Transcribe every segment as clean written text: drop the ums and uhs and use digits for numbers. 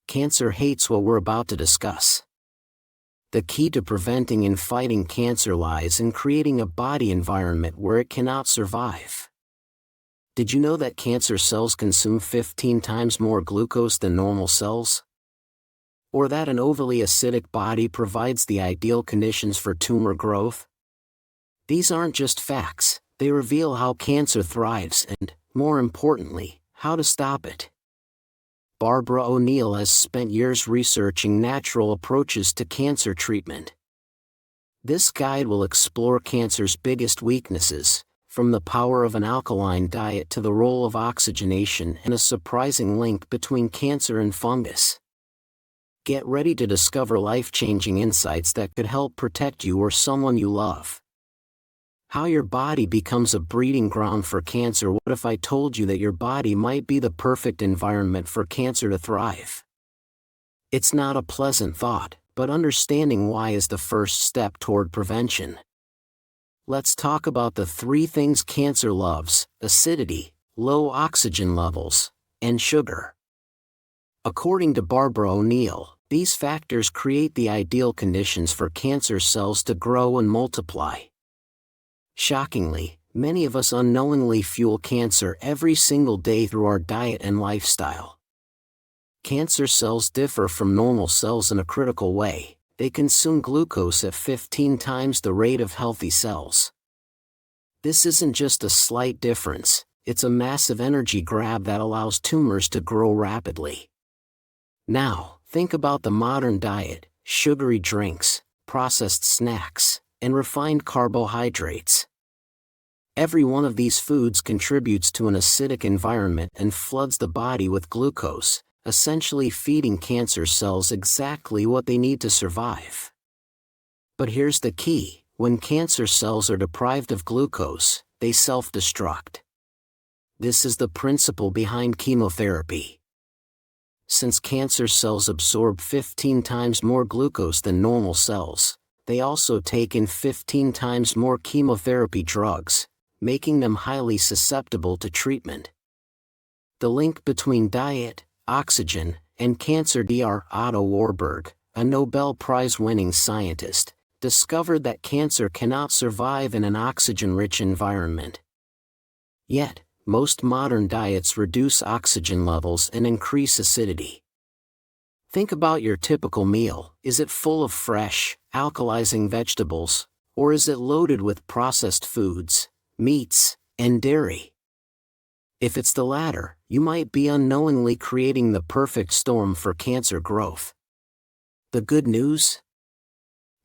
Cancer hates what we're about to discuss. The key to preventing and fighting cancer lies in creating a body environment where it cannot survive. Did you know that cancer cells consume 15 times more glucose than normal cells? Or that an overly acidic body provides the ideal conditions for tumor growth? These aren't just facts, they reveal how cancer thrives and, more importantly, how to stop it. BarbaraONeill has spent years researching natural approaches to cancer treatment. This guide will explore cancer's biggest weaknesses, from the power of an alkaline diet to the role of oxygenation and a surprising link between cancer and fungus. Get ready to discover life-changing insights that could help protect you or someone you love. How your body becomes a breeding ground for cancer. What if I told you that your body might be the perfect environment for cancer to thrive? It's not a pleasant thought, but understanding why is the first step toward prevention. Let's talk about the 3 things cancer loves: acidity, low oxygen levels, and sugar. According to BarbaraONeill, these factors create the ideal conditions for cancer cells to grow and multiply. Shockingly, many of us unknowingly fuel cancer every single day through our diet and lifestyle. Cancer cells differ from normal cells in a critical way. They consume glucose at 15 times the rate of healthy cells. This isn't just a slight difference, it's a massive energy grab that allows tumors to grow rapidly. Now, think about the modern diet: sugary drinks, processed snacks, and refined carbohydrates. Every one of these foods contributes to an acidic environment and floods the body with glucose, essentially feeding cancer cells exactly what they need to survive. But here's the key: when cancer cells are deprived of glucose, they self-destruct. This is the principle behind chemotherapy. Since cancer cells absorb 15 times more glucose than normal cells, they also take in 15 times more chemotherapy drugs, making them highly susceptible to treatment. The link between diet, oxygen, and cancer. Dr. Otto Warburg, a Nobel Prize-winning scientist, discovered that cancer cannot survive in an oxygen-rich environment. Yet, most modern diets reduce oxygen levels and increase acidity. Think about your typical meal. Is it full of fresh, alkalizing vegetables, or is it loaded with processed foods, meats, and dairy? If it's the latter, you might be unknowingly creating the perfect storm for cancer growth. The good news?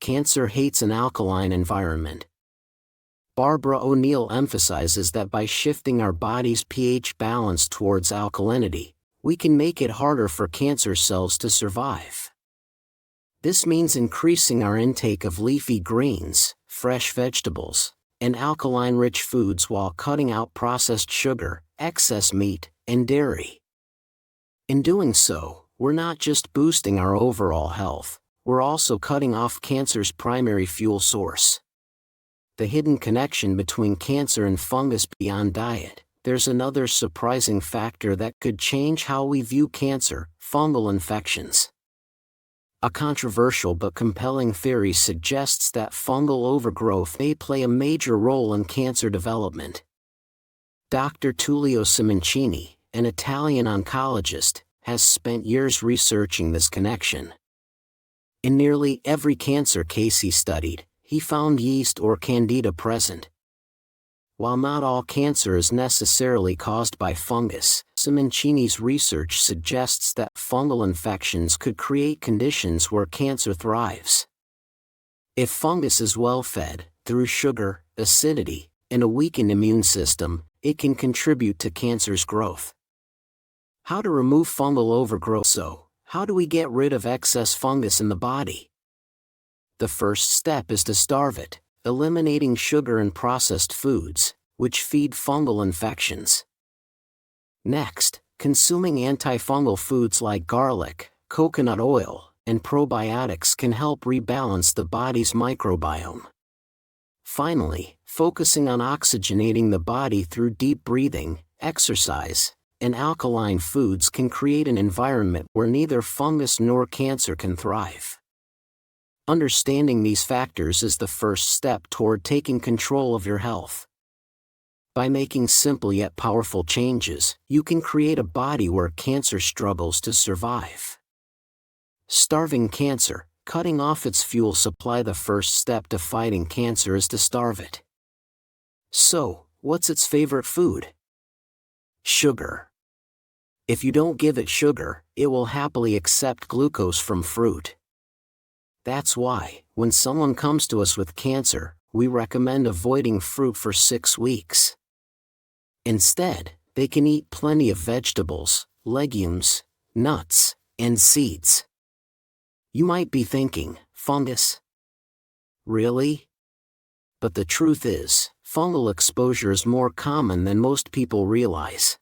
Cancer hates an alkaline environment. BarbaraONeill emphasizes that by shifting our body's pH balance towards alkalinity, we can make it harder for cancer cells to survive. This means increasing our intake of leafy greens, fresh vegetables, and alkaline-rich foods while cutting out processed sugar, excess meat, and dairy. In doing so, we're not just boosting our overall health, we're also cutting off cancer's primary fuel source. The hidden connection between cancer and fungus. Beyond diet, there's another surprising factor that could change how we view cancer: fungal infections. A controversial but compelling theory suggests that fungal overgrowth may play a major role in cancer development. Dr. Tullio Simoncini, an Italian oncologist, has spent years researching this connection. In nearly every cancer case he studied, he found yeast or candida present. While not all cancer is necessarily caused by fungus, Simoncini's research suggests that fungal infections could create conditions where cancer thrives. If fungus is well fed, through sugar, acidity, and a weakened immune system, it can contribute to cancer's growth. How to remove fungal overgrowth? So, how do we get rid of excess fungus in the body? The first step is to starve it, eliminating sugar and processed foods, which feed fungal infections. Next, consuming antifungal foods like garlic, coconut oil, and probiotics can help rebalance the body's microbiome. Finally, focusing on oxygenating the body through deep breathing, exercise, and alkaline foods can create an environment where neither fungus nor cancer can thrive. Understanding these factors is the first step toward taking control of your health. By making simple yet powerful changes, you can create a body where cancer struggles to survive. Starving cancer, cutting off its fuel supply. The first step to fighting cancer is to starve it. So, what's its favorite food? Sugar. If you don't give it sugar, it will happily accept glucose from fruit. That's why, when someone comes to us with cancer, we recommend avoiding fruit for 6 weeks. Instead, they can eat plenty of vegetables, legumes, nuts, and seeds. You might be thinking, fungus? Really? But the truth is, fungal exposure is more common than most people realize.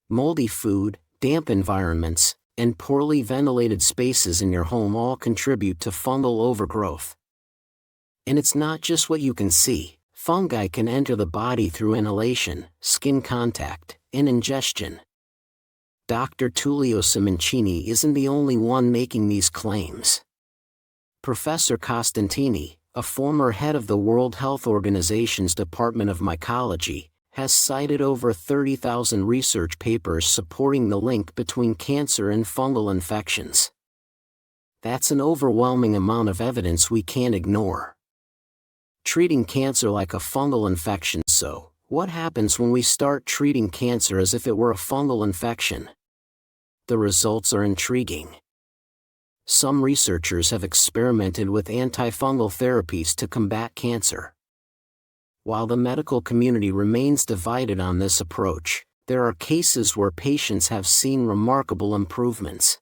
Moldy food, damp environments, and poorly ventilated spaces in your home all contribute to fungal overgrowth. And it's not just what you can see. Fungi can enter the body through inhalation, skin contact, and ingestion. Dr. Tullio Simoncini isn't the only one making these claims. Professor Costantini, a former head of the World Health Organization's Department of Mycology, has cited over 30,000 research papers supporting the link between cancer and fungal infections. That's an overwhelming amount of evidence we can't ignore. Treating cancer like a fungal infection. So, what happens when we start treating cancer as if it were a fungal infection? The results are intriguing. Some researchers have experimented with antifungal therapies to combat cancer. While the medical community remains divided on this approach, there are cases where patients have seen remarkable improvements.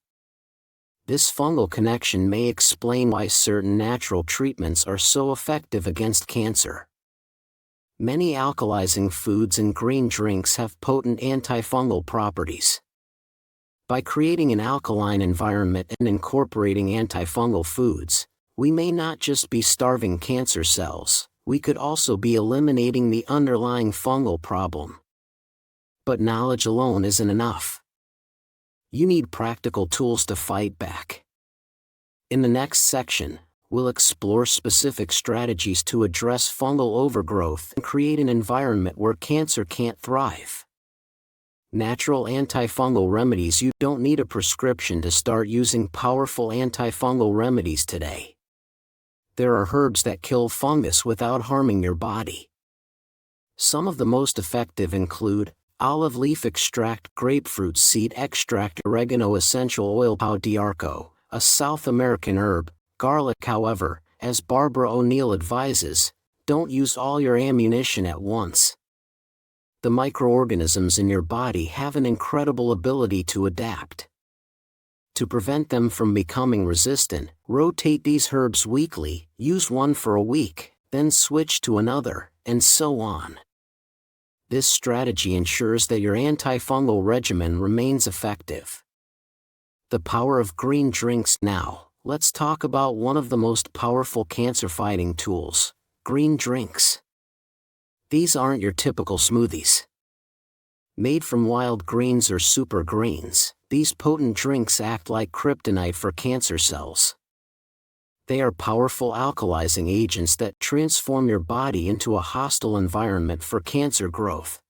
This fungal connection may explain why certain natural treatments are so effective against cancer. Many alkalizing foods and green drinks have potent antifungal properties. By creating an alkaline environment and incorporating antifungal foods, we may not just be starving cancer cells, we could also be eliminating the underlying fungal problem. But knowledge alone isn't enough. You need practical tools to fight back. In the next section, we'll explore specific strategies to address fungal overgrowth and create an environment where cancer can't thrive. Natural antifungal remedies. You don't need a prescription to start using powerful antifungal remedies today. There are herbs that kill fungus without harming your body. Some of the most effective include olive leaf extract, grapefruit seed extract, oregano essential oil, pau d'arco, a South American herb, garlic. However, as BarbaraONeill advises, don't use all your ammunition at once. The microorganisms in your body have an incredible ability to adapt. To prevent them from becoming resistant, rotate these herbs weekly, use one for a week, then switch to another, and so on. This strategy ensures that your antifungal regimen remains effective. The power of green drinks. Now, let's talk about one of the most powerful cancer-fighting tools, green drinks. These aren't your typical smoothies. Made from wild greens or super greens, these potent drinks act like kryptonite for cancer cells. They are powerful alkalizing agents that transform your body into a hostile environment for cancer growth.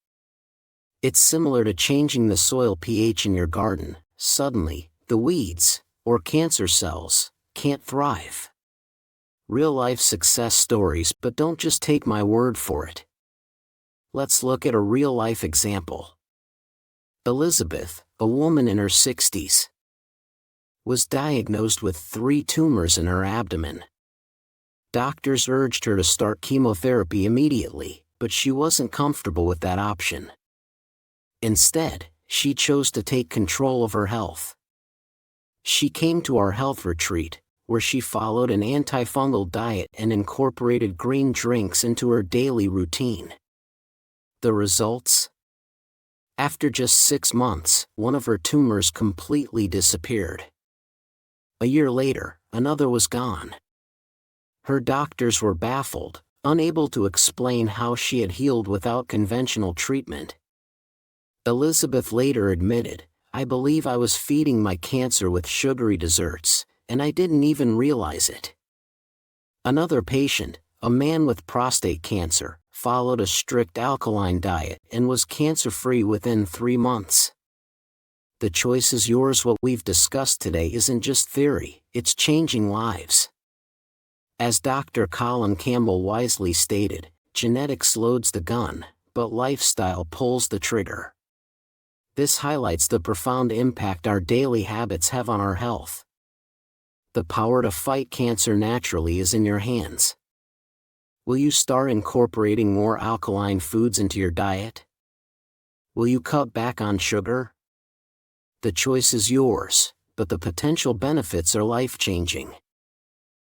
It's similar to changing the soil pH in your garden. Suddenly, the weeds, or cancer cells, can't thrive. Real-life success stories. But don't just take my word for it. Let's look at a real-life example. Elizabeth, a woman in her 60s, was diagnosed with 3 tumors in her abdomen. Doctors urged her to start chemotherapy immediately, but she wasn't comfortable with that option. Instead, she chose to take control of her health. She came to our health retreat, where she followed an antifungal diet and incorporated green drinks into her daily routine. The results? After just 6 months, one of her tumors completely disappeared. A year later, another was gone. Her doctors were baffled, unable to explain how she had healed without conventional treatment. Elizabeth later admitted, "I believe I was feeding my cancer with sugary desserts, and I didn't even realize it." Another patient, a man with prostate cancer, followed a strict alkaline diet and was cancer-free within 3 months. The choice is yours. What we've discussed today isn't just theory, it's changing lives. As Dr. Colin Campbell wisely stated, genetics loads the gun, but lifestyle pulls the trigger. This highlights the profound impact our daily habits have on our health. The power to fight cancer naturally is in your hands. Will you start incorporating more alkaline foods into your diet? Will you cut back on sugar? The choice is yours, but the potential benefits are life-changing.